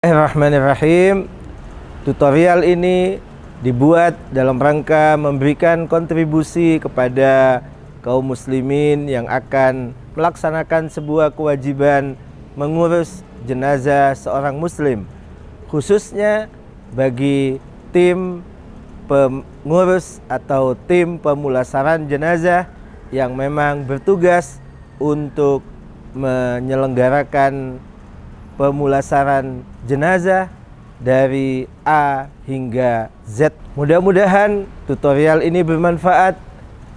Bismillahirrahmanirrahim. Tutorial ini dibuat dalam rangka memberikan kontribusi kepada kaum muslimin yang akan melaksanakan sebuah kewajiban mengurus jenazah seorang muslim, khususnya bagi tim pengurus atau tim pemulasaran jenazah yang memang bertugas untuk menyelenggarakan pemulasaran jenazah dari A hingga Z. Mudah-mudahan tutorial ini bermanfaat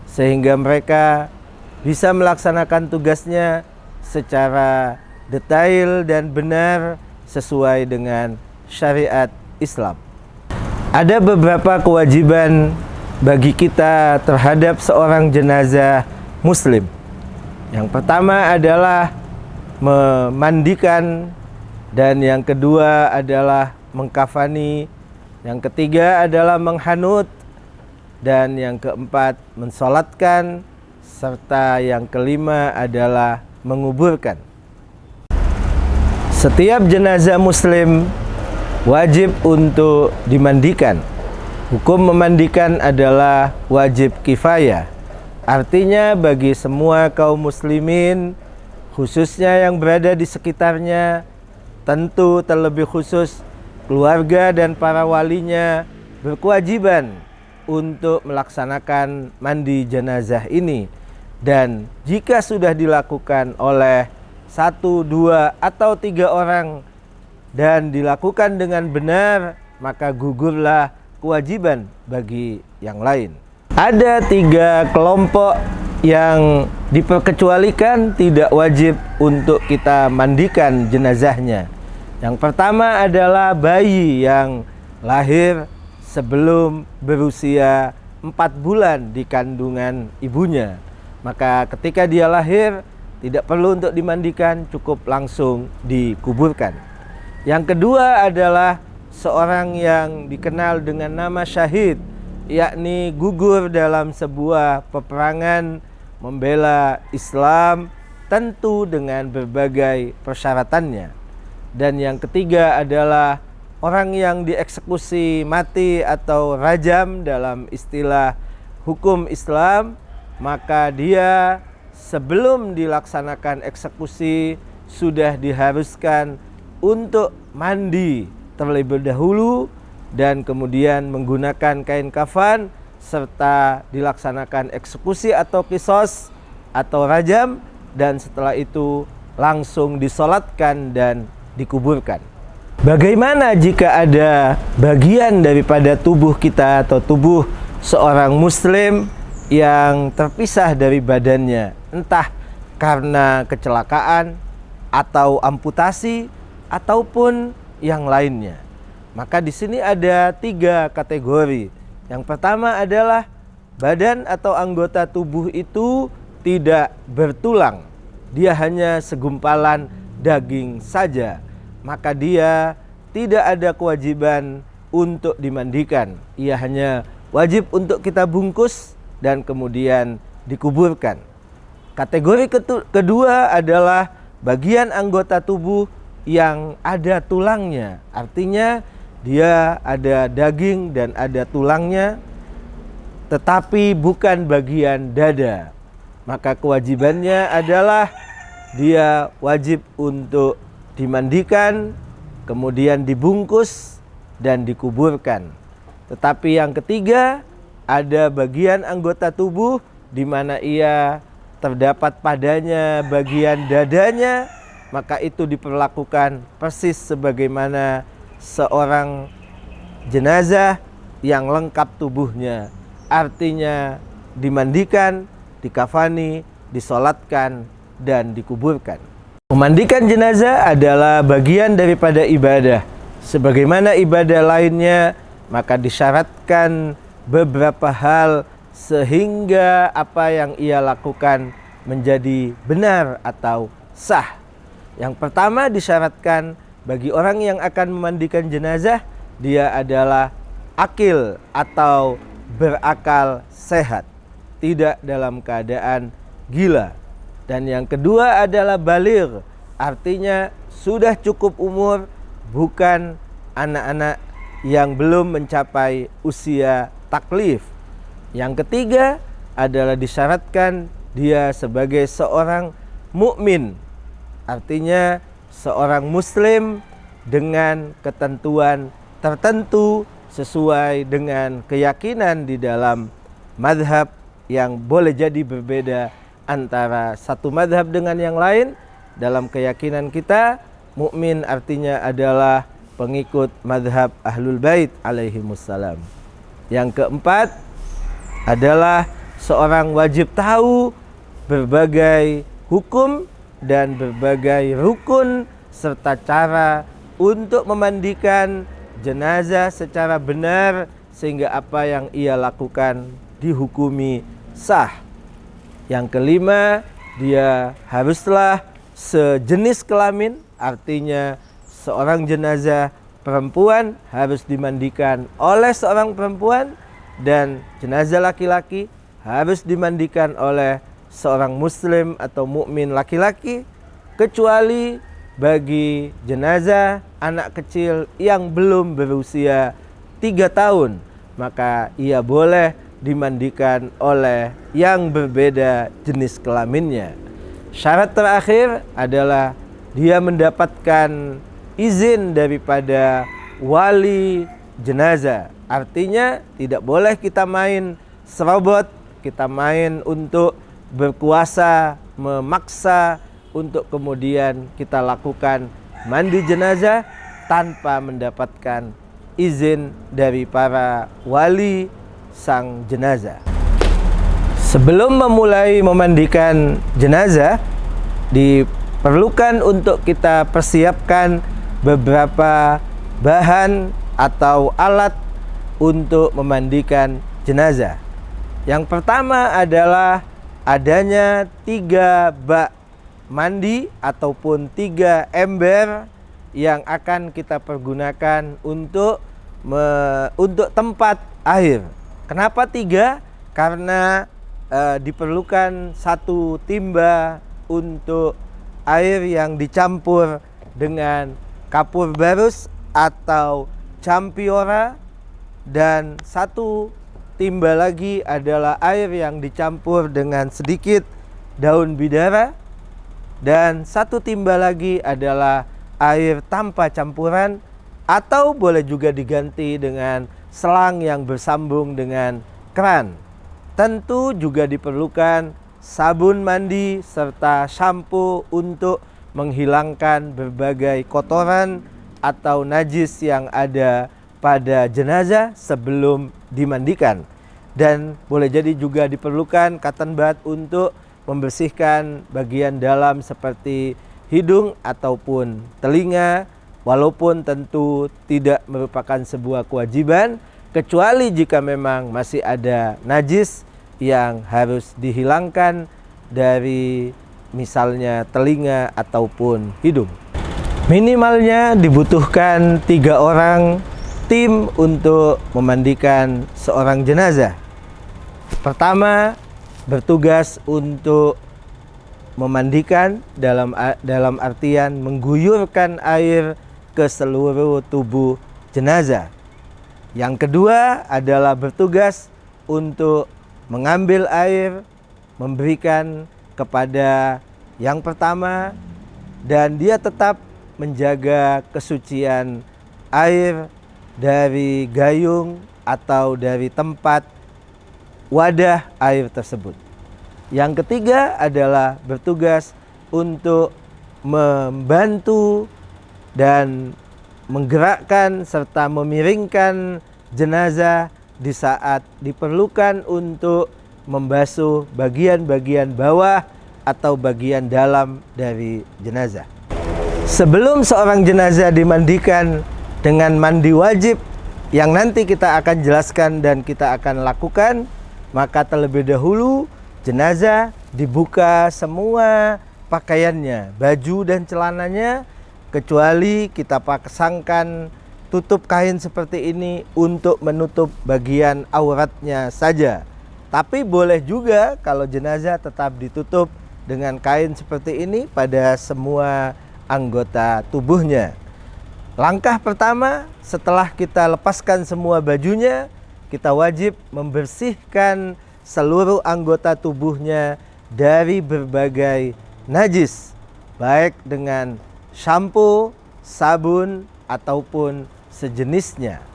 sehingga mereka bisa melaksanakan tugasnya secara detail dan benar sesuai dengan syariat Islam. Ada beberapa kewajiban bagi kita terhadap seorang jenazah muslim. Yang pertama adalah memandikan, dan yang kedua adalah mengkafani, yang ketiga adalah menghanut, dan yang keempat mensolatkan, serta yang kelima adalah menguburkan. Setiap jenazah muslim wajib untuk dimandikan. Hukum memandikan adalah wajib kifayah. Artinya bagi semua kaum muslimin, khususnya yang berada di sekitarnya, tentu terlebih khusus keluarga dan para walinya, berkewajiban untuk melaksanakan mandi jenazah ini. Dan jika sudah dilakukan oleh 1, 2, atau 3 orang dan dilakukan dengan benar, maka gugurlah kewajiban bagi yang lain. Ada 3 kelompok yang diperkecualikan tidak wajib untuk kita mandikan jenazahnya. Yang pertama adalah bayi yang lahir sebelum berusia 4 bulan di kandungan ibunya. Maka ketika dia lahir tidak perlu untuk dimandikan, cukup langsung dikuburkan. Yang kedua adalah seorang yang dikenal dengan nama syahid, yakni gugur dalam sebuah peperangan membela Islam, tentu dengan berbagai persyaratannya. Dan yang ketiga adalah orang yang dieksekusi mati atau rajam dalam istilah hukum Islam, maka dia sebelum dilaksanakan eksekusi sudah diharuskan untuk mandi terlebih dahulu dan kemudian menggunakan kain kafan, serta dilaksanakan eksekusi atau kisos atau rajam, dan setelah itu langsung disolatkan dan dikuburkan. Bagaimana jika ada bagian daripada tubuh kita atau tubuh seorang muslim yang terpisah dari badannya, entah karena kecelakaan atau amputasi ataupun yang lainnya? Maka di sini ada 3 kategori. Yang pertama adalah badan atau anggota tubuh itu tidak bertulang, dia hanya segumpalan daging saja, maka dia tidak ada kewajiban untuk dimandikan. Ia hanya wajib untuk kita bungkus dan kemudian dikuburkan. Kategori kedua adalah bagian anggota tubuh yang ada tulangnya, artinya dia ada daging dan ada tulangnya, tetapi bukan bagian dada. Maka kewajibannya adalah dia wajib untuk dimandikan, kemudian dibungkus dan dikuburkan. Tetapi yang ketiga, ada bagian anggota tubuh di mana ia terdapat padanya bagian dadanya, maka itu diperlakukan persis sebagaimana seorang jenazah yang lengkap tubuhnya, artinya dimandikan, dikafani, disolatkan, dan dikuburkan. Memandikan jenazah adalah bagian daripada ibadah. Sebagaimana ibadah lainnya, maka disyaratkan beberapa hal sehingga apa yang ia lakukan menjadi benar atau sah. Yang pertama disyaratkan bagi orang yang akan memandikan jenazah, dia adalah akil atau berakal sehat, tidak dalam keadaan gila. Dan yang kedua adalah baligh, artinya sudah cukup umur bukan anak-anak yang belum mencapai usia taklif. Yang ketiga adalah disyaratkan dia sebagai seorang mukmin, artinya seorang muslim dengan ketentuan tertentu sesuai dengan keyakinan di dalam madhab yang boleh jadi berbeda antara satu madhab dengan yang lain. Dalam keyakinan kita, mukmin artinya adalah pengikut madhab Ahlul Bait alaihimussalam. Yang keempat adalah seorang wajib tahu berbagai hukum dan berbagai rukun serta cara untuk memandikan jenazah secara benar sehingga apa yang ia lakukan dihukumi sah. Yang kelima, dia haruslah sejenis kelamin, artinya seorang jenazah perempuan harus dimandikan oleh seorang perempuan dan jenazah laki-laki harus dimandikan oleh seorang muslim atau mukmin laki-laki, kecuali bagi jenazah anak kecil yang belum berusia 3 tahun, maka ia boleh dimandikan oleh yang berbeda jenis kelaminnya. Syarat terakhir adalah dia mendapatkan izin daripada wali jenazah. Artinya tidak boleh kita main serobot, kita main untuk berkuasa, memaksa untuk kemudian kita lakukan mandi jenazah tanpa mendapatkan izin dari para wali sang jenazah. Sebelum memulai memandikan jenazah, diperlukan untuk kita persiapkan beberapa bahan atau alat untuk memandikan jenazah. Yang pertama adalah adanya 3 bak mandi ataupun 3 ember yang akan kita pergunakan untuk tempat air. Kenapa 3? Karena diperlukan 1 timba untuk air yang dicampur dengan kapur barus atau campiora, dan 1 timba lagi adalah air yang dicampur dengan sedikit daun bidara, dan 1 timba lagi adalah air tanpa campuran atau boleh juga diganti dengan selang yang bersambung dengan keran. Tentu juga diperlukan sabun mandi serta sampo untuk menghilangkan berbagai kotoran atau najis yang ada pada jenazah sebelum dimandikan. Dan boleh jadi juga diperlukan cotton bud untuk membersihkan bagian dalam seperti hidung ataupun telinga, walaupun tentu tidak merupakan sebuah kewajiban, kecuali jika memang masih ada najis yang harus dihilangkan dari misalnya telinga ataupun hidung. Minimalnya dibutuhkan 3 orang tim untuk memandikan seorang jenazah. Pertama, bertugas untuk memandikan dalam artian mengguyurkan air ke seluruh tubuh jenazah. Yang kedua adalah bertugas untuk mengambil air, memberikan kepada yang pertama, dan dia tetap menjaga kesucian air dari gayung atau dari tempat wadah air tersebut. Yang ketiga adalah bertugas untuk membantu dan menggerakkan serta memiringkan jenazah di saat diperlukan untuk membasuh bagian-bagian bawah atau bagian dalam dari jenazah. Sebelum seorang jenazah dimandikan dengan mandi wajib yang nanti kita akan jelaskan dan kita akan lakukan, maka terlebih dahulu jenazah dibuka semua pakaiannya, baju dan celananya, kecuali kita pasangkan tutup kain seperti ini untuk menutup bagian auratnya saja. Tapi boleh juga kalau jenazah tetap ditutup dengan kain seperti ini pada semua anggota tubuhnya. Langkah pertama, setelah kita lepaskan semua bajunya, kita wajib membersihkan seluruh anggota tubuhnya dari berbagai najis, baik dengan shampoo, sabun, ataupun sejenisnya.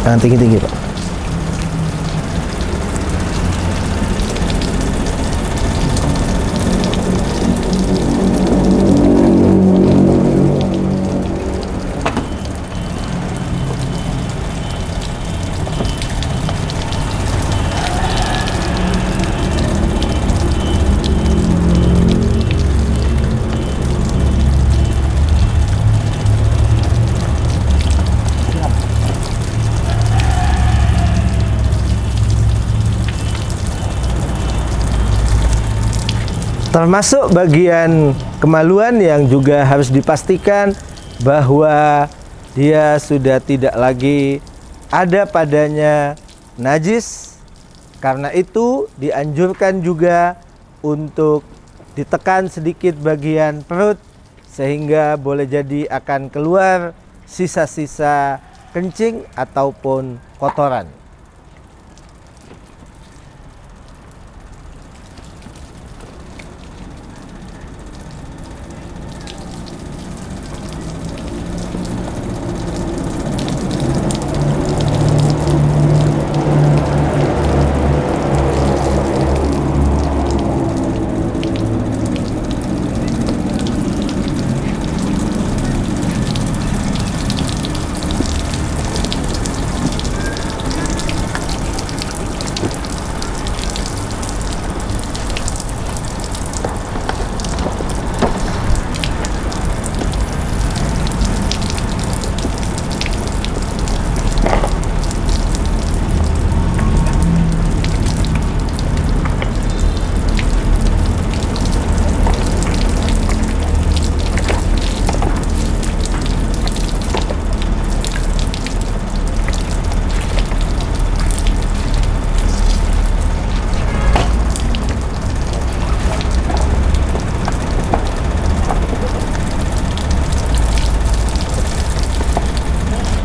Jangan tinggi-tinggi, Pak. Termasuk bagian kemaluan yang juga harus dipastikan bahwa dia sudah tidak lagi ada padanya najis. Karena itu dianjurkan juga untuk ditekan sedikit bagian perut, sehingga boleh jadi akan keluar sisa-sisa kencing ataupun kotoran.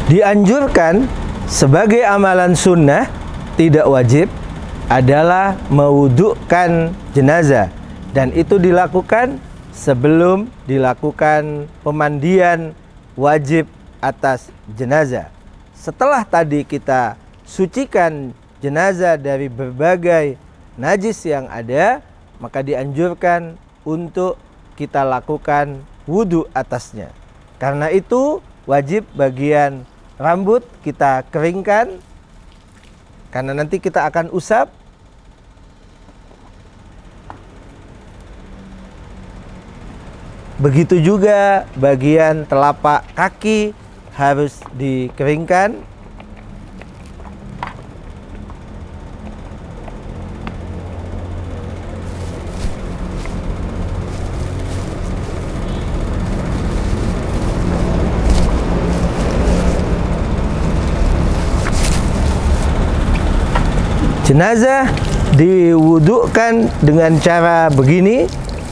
Dianjurkan sebagai amalan sunnah, tidak wajib, adalah mewudukkan jenazah, dan itu dilakukan sebelum dilakukan pemandian wajib atas jenazah. Setelah tadi kita sucikan jenazah dari berbagai najis yang ada, maka dianjurkan untuk kita lakukan wudhu atasnya. Karena itu wajib bagian rambut kita keringkan, karena nanti kita akan usap. Begitu juga bagian telapak kaki harus dikeringkan. Jenazah diwudukkan dengan cara begini.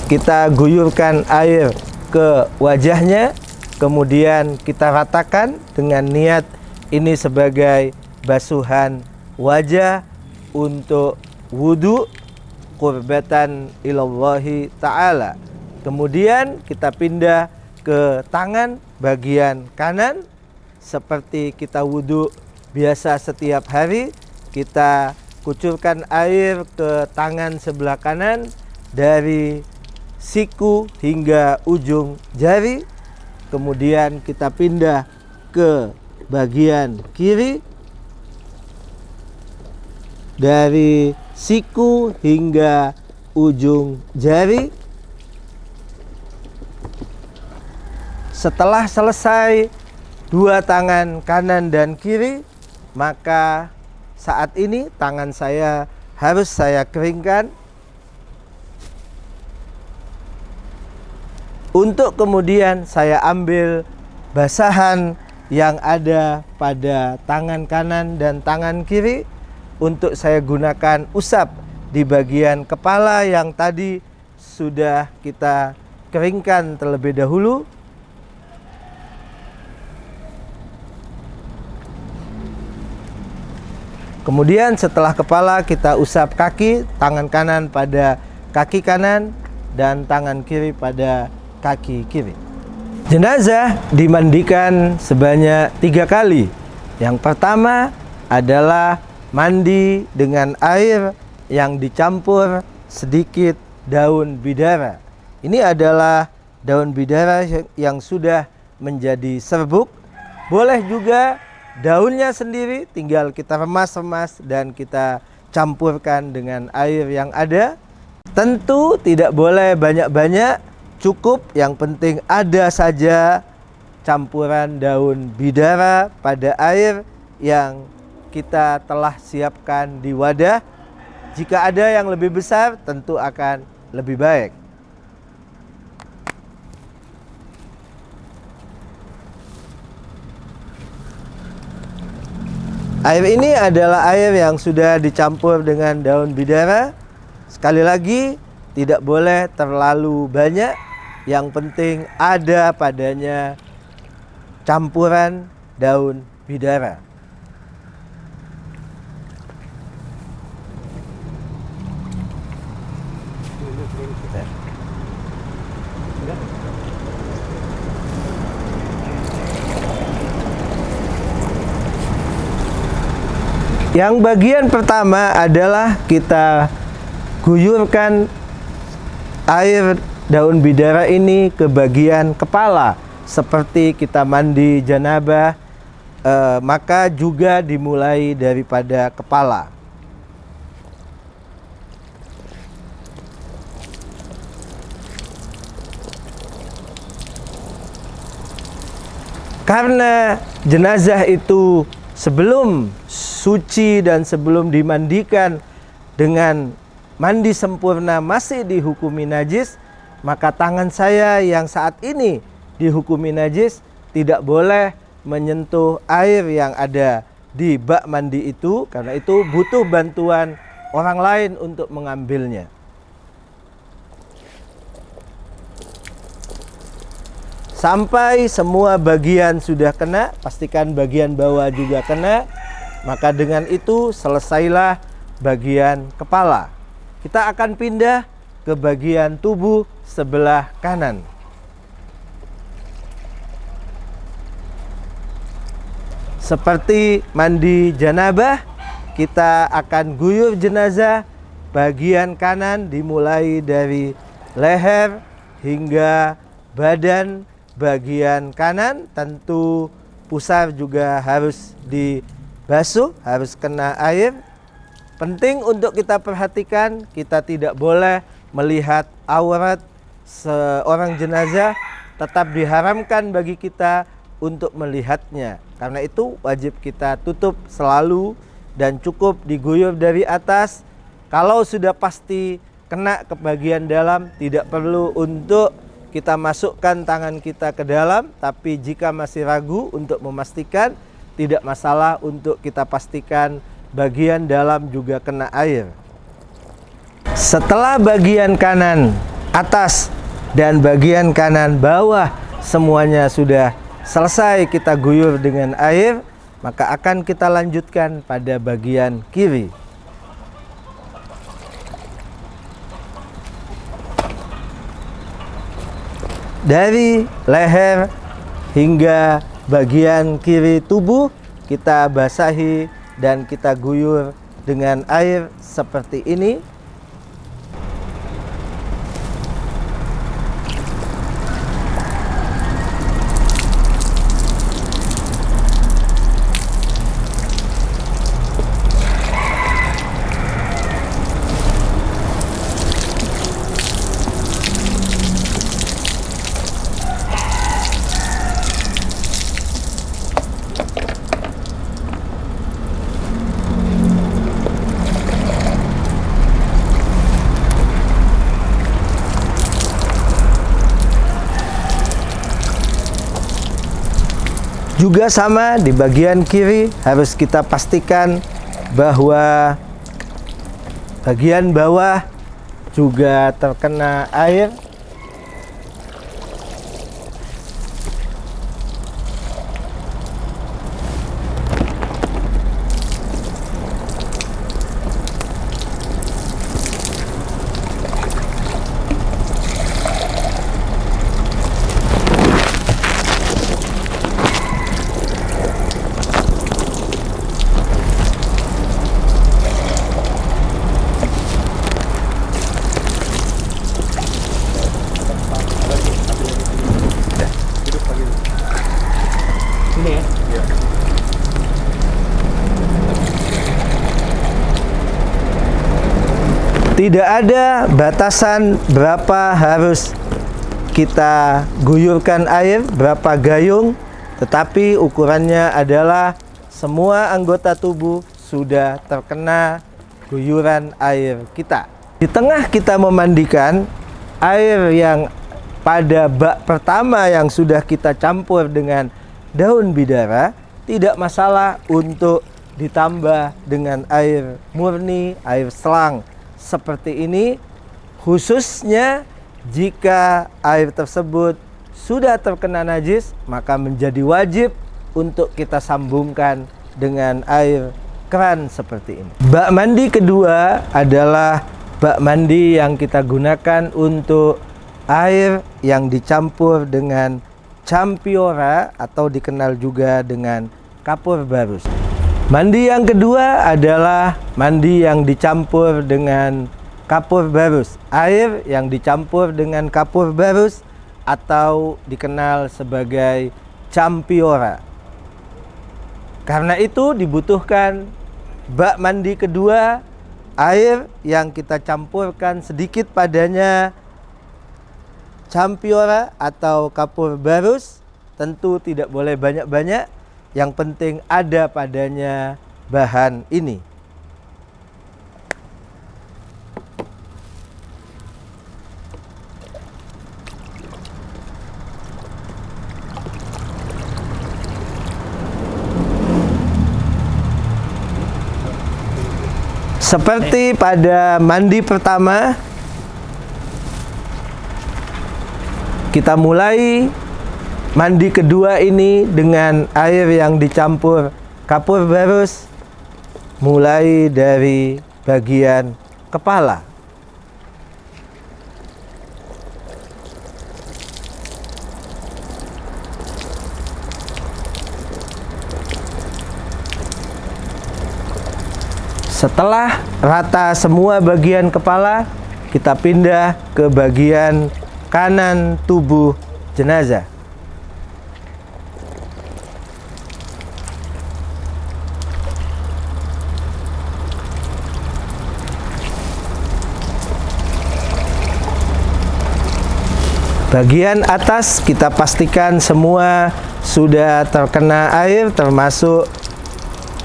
Kita guyurkan air ke wajahnya, kemudian kita ratakan dengan niat ini sebagai basuhan wajah untuk wudhu qurbatan ilallahi ta'ala. Kemudian kita pindah ke tangan bagian kanan, seperti kita wudhu biasa setiap hari. Kita kucurkan air ke tangan sebelah kanan dari siku hingga ujung jari. Kemudian kita pindah ke bagian kiri dari siku hingga ujung jari. Setelah selesai dua tangan kanan dan kiri, maka saat ini tangan saya harus saya keringkan. untuk kemudian saya ambil basahan yang ada pada tangan kanan dan tangan kiri untuk saya gunakan usap di bagian kepala yang tadi sudah kita keringkan terlebih dahulu. Kemudian setelah kepala kita usap kaki, tangan kanan pada kaki kanan dan tangan kiri pada kaki kiri. Jenazah dimandikan sebanyak 3 kali. Yang pertama adalah mandi dengan air yang dicampur sedikit daun bidara. Ini adalah daun bidara yang sudah menjadi serbuk. Boleh juga daunnya sendiri, tinggal kita remas-remas dan kita campurkan dengan air yang ada. Tentu tidak boleh banyak-banyak, cukup yang penting ada saja campuran daun bidara pada air yang kita telah siapkan di wadah. Jika ada yang lebih besar tentu akan lebih baik. Air ini adalah air yang sudah dicampur dengan daun bidara. Sekali lagi, tidak boleh terlalu banyak. Yang penting ada padanya campuran daun bidara. Yang bagian pertama adalah kita guyurkan air daun bidara ini ke bagian kepala. Seperti kita mandi janabah, maka juga dimulai daripada kepala. Karena jenazah itu sebelum suci dan sebelum dimandikan dengan mandi sempurna masih dihukumi najis, maka tangan saya yang saat ini dihukumi najis tidak boleh menyentuh air yang ada di bak mandi itu, karena itu butuh bantuan orang lain untuk mengambilnya. Sampai semua bagian sudah kena, pastikan bagian bawah juga kena. Maka dengan itu selesailah bagian kepala. Kita akan pindah ke bagian tubuh sebelah kanan. Seperti mandi janabah, kita akan guyur jenazah bagian kanan dimulai dari leher hingga badan bagian kanan. Tentu pusar juga harus dibasuh, harus kena air. Penting untuk kita perhatikan, kita tidak boleh melihat aurat seorang jenazah. Tetap diharamkan bagi kita untuk melihatnya. Karena itu wajib kita tutup selalu dan cukup diguyur dari atas. Kalau sudah pasti kena ke bagian dalam, tidak perlu untuk kita masukkan tangan kita ke dalam. Tapi jika masih ragu untuk memastikan, tidak masalah untuk kita pastikan bagian dalam juga kena air. Setelah bagian kanan atas dan bagian kanan bawah semuanya sudah selesai kita guyur dengan air, maka akan kita lanjutkan pada bagian kiri. Dari leher hingga bagian kiri tubuh kita basahi dan kita guyur dengan air seperti ini. Juga sama di bagian kiri, harus kita pastikan bahwa bagian bawah juga terkena air. Tidak ada batasan berapa harus kita guyurkan air, berapa gayung, tetapi ukurannya adalah semua anggota tubuh sudah terkena guyuran air kita. Di tengah kita memandikan, air yang pada bak pertama yang sudah kita campur dengan daun bidara, tidak masalah untuk ditambah dengan air murni, air selang seperti ini, khususnya jika air tersebut sudah terkena najis, maka menjadi wajib untuk kita sambungkan dengan air keran seperti ini. Bak mandi kedua adalah bak mandi yang kita gunakan untuk air yang dicampur dengan campiora atau dikenal juga dengan kapur barus. Mandi yang kedua adalah mandi yang dicampur dengan kapur barus. Air yang dicampur dengan kapur barus atau dikenal sebagai campiora. Karena itu dibutuhkan bak mandi kedua, air yang kita campurkan sedikit padanya campiora atau kapur barus. Tentu tidak boleh banyak-banyak. Yang penting ada padanya bahan ini. Seperti pada mandi pertama, kita mulai mandi kedua ini dengan air yang dicampur kapur barus, mulai dari bagian kepala. Setelah rata semua bagian kepala, kita pindah ke bagian kanan tubuh jenazah. Bagian atas kita pastikan semua sudah terkena air, termasuk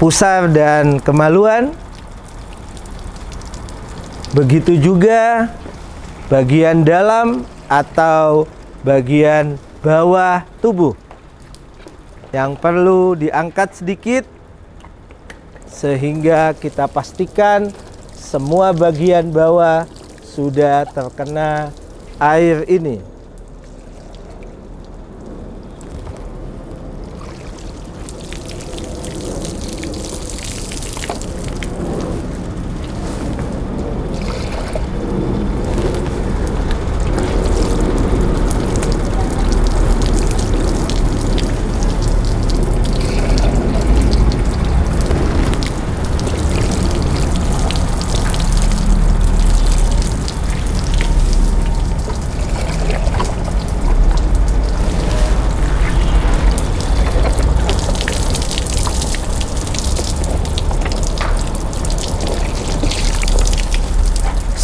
pusar dan kemaluan. Begitu juga bagian dalam atau bagian bawah tubuh yang perlu diangkat sedikit sehingga kita pastikan semua bagian bawah sudah terkena air ini.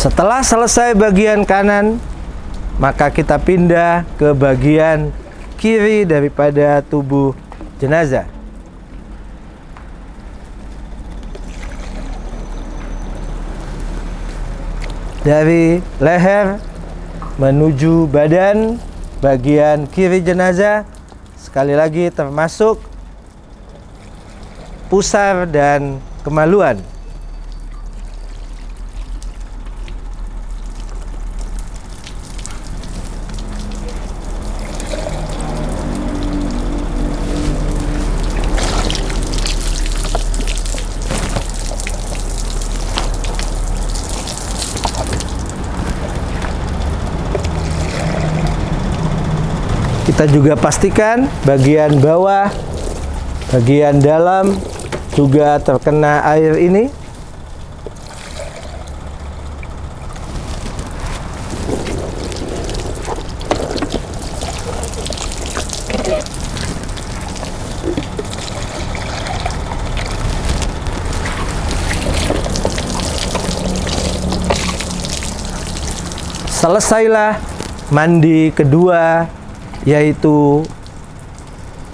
Setelah selesai bagian kanan, maka kita pindah ke bagian kiri daripada tubuh jenazah. Dari leher menuju badan bagian kiri jenazah, sekali lagi termasuk pusar dan kemaluan. Kita juga pastikan bagian bawah, bagian dalam juga terkena air ini. Selesailah mandi kedua, yaitu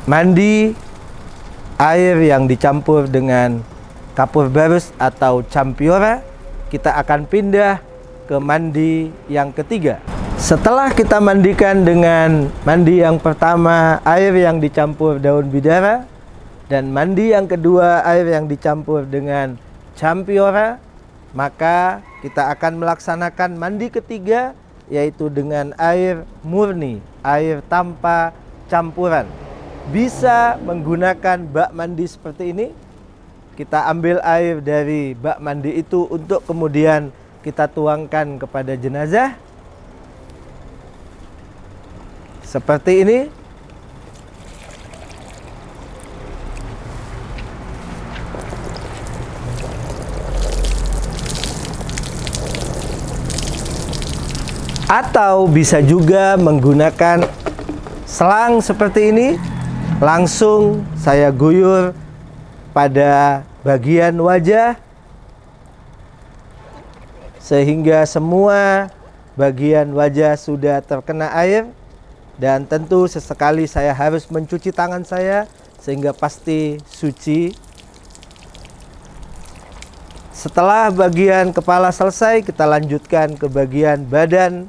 mandi air yang dicampur dengan kapur barus atau campiora. Kita akan pindah ke mandi yang ketiga. Setelah kita mandikan dengan mandi yang pertama air yang dicampur daun bidara, dan mandi yang kedua air yang dicampur dengan campiora, maka kita akan melaksanakan mandi ketiga, yaitu dengan air murni, air tanpa campuran. Bisa menggunakan bak mandi seperti ini. Kita ambil air dari bak mandi itu untuk kemudian kita tuangkan kepada jenazah. Seperti ini. Atau bisa juga menggunakan selang seperti ini. Langsung saya guyur pada bagian wajah, sehingga semua bagian wajah sudah terkena air. Dan tentu sesekali saya harus mencuci tangan saya sehingga pasti suci. Setelah bagian kepala selesai, kita lanjutkan ke bagian badan.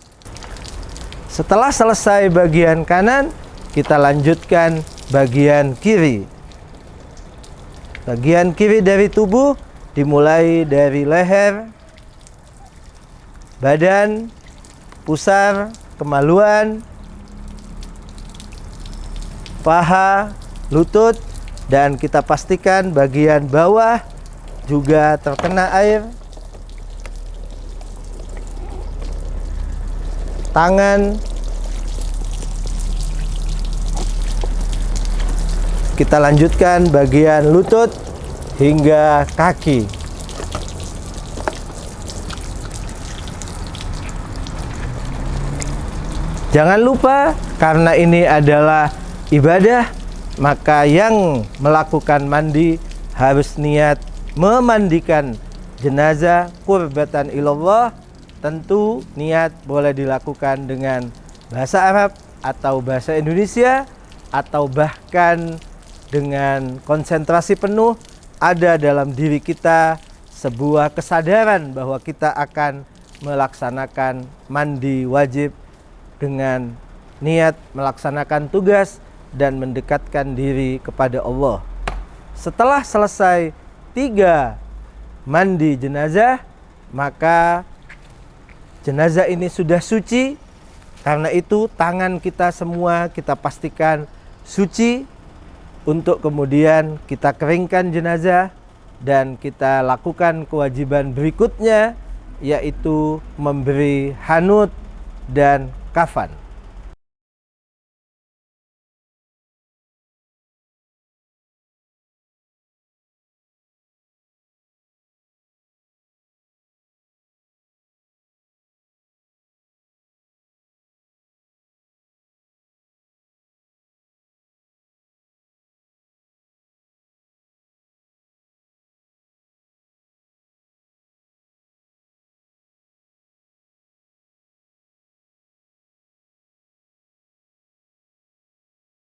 Setelah selesai bagian kanan, kita lanjutkan bagian kiri. Bagian kiri dari tubuh dimulai dari leher, badan, pusar, kemaluan, paha, lutut, dan kita pastikan bagian bawah juga terkena air. Tangan, kita lanjutkan bagian lutut hingga kaki. Jangan lupa, karena ini adalah ibadah, maka yang melakukan mandi harus niat memandikan jenazah qurbatan ilallah. Tentu niat boleh dilakukan dengan bahasa Arab atau bahasa Indonesia, atau bahkan dengan konsentrasi penuh. Ada dalam diri kita sebuah kesadaran bahwa kita akan melaksanakan mandi wajib dengan niat melaksanakan tugas dan mendekatkan diri kepada Allah. Setelah selesai 3 mandi jenazah, maka jenazah ini sudah suci. Karena itu tangan kita semua kita pastikan suci, untuk kemudian kita keringkan jenazah dan kita lakukan kewajiban berikutnya, yaitu memberi hanut dan kafan.